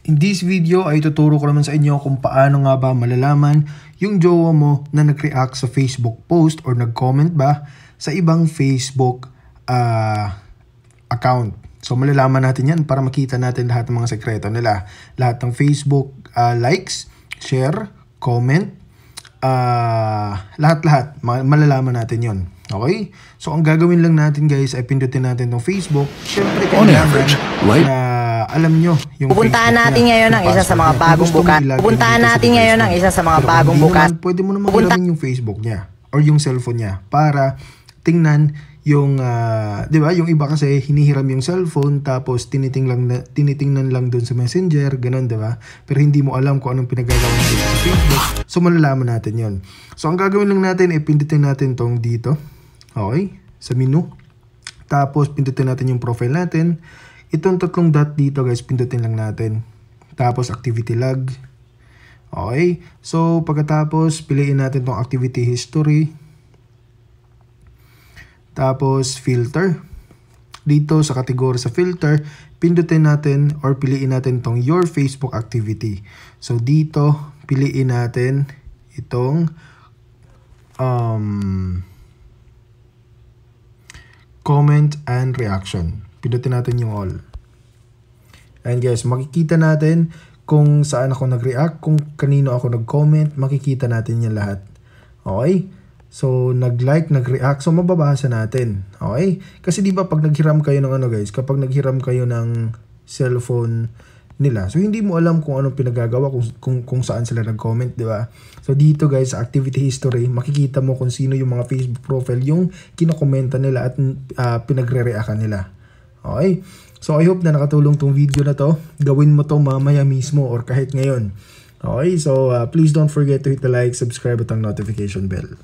In this video ay tuturo ko naman sa inyo kung paano nga ba malalaman yung jowa mo na nag-react sa Facebook post or nag-comment ba sa ibang Facebook account. So malalaman natin yan para makita natin lahat ng mga sekreto nila. Lahat ng Facebook likes, share, comment, lahat-lahat. Malalaman natin yon. Okay? So ang gagawin lang natin guys ay pindutin natin ng Facebook. Siyempre alam nyo yung pupuntahan natin ngayon ang isa sa mga bagong bukas. Pupuntahan natin ngayon ang isa sa mga bagong bukas. Pwede mo naman hiramin yung Facebook niya or yung cellphone niya para tingnan yung, di ba? Yung iba kasi hinihiram yung cellphone tapos tinitingnan lang doon sa Messenger, ganun, di ba? Pero hindi mo alam kung anong pinagagawa nila sa Facebook. So malalaman natin yon. So ang gagawin lang natin ay pindutin natin tong dito. Okay? Sa menu. Tapos pindutin natin yung profile natin. Itong tatlong dot dito guys, pindutin lang natin. Tapos activity log. Okay? So pagkatapos, piliin natin tong activity history. Tapos filter. Dito sa category sa filter, pindutin natin or piliin natin tong your Facebook activity. So dito, piliin natin itong comment and reaction. Pindutin natin yung all. And guys, makikita natin kung saan ako nag-react, kung kanino ako nag-comment, makikita natin yan lahat. Okay? So, nag-like, nag-react, so mababasa natin. Okay? Kasi di ba pag naghiram kayo ng guys, kapag naghiram kayo ng cellphone nila, so hindi mo alam kung anong pinagagawa, kung saan sila nag-comment, di ba? So dito guys, sa activity history, makikita mo kung sino yung mga Facebook profile yung kinokomenta nila at pinagre-reactan nila. Okay? So I hope na nakatulong tong video na to. Gawin mo to mamaya mismo or kahit ngayon. Okay? So please don't forget to hit the like, subscribe at ang notification bell.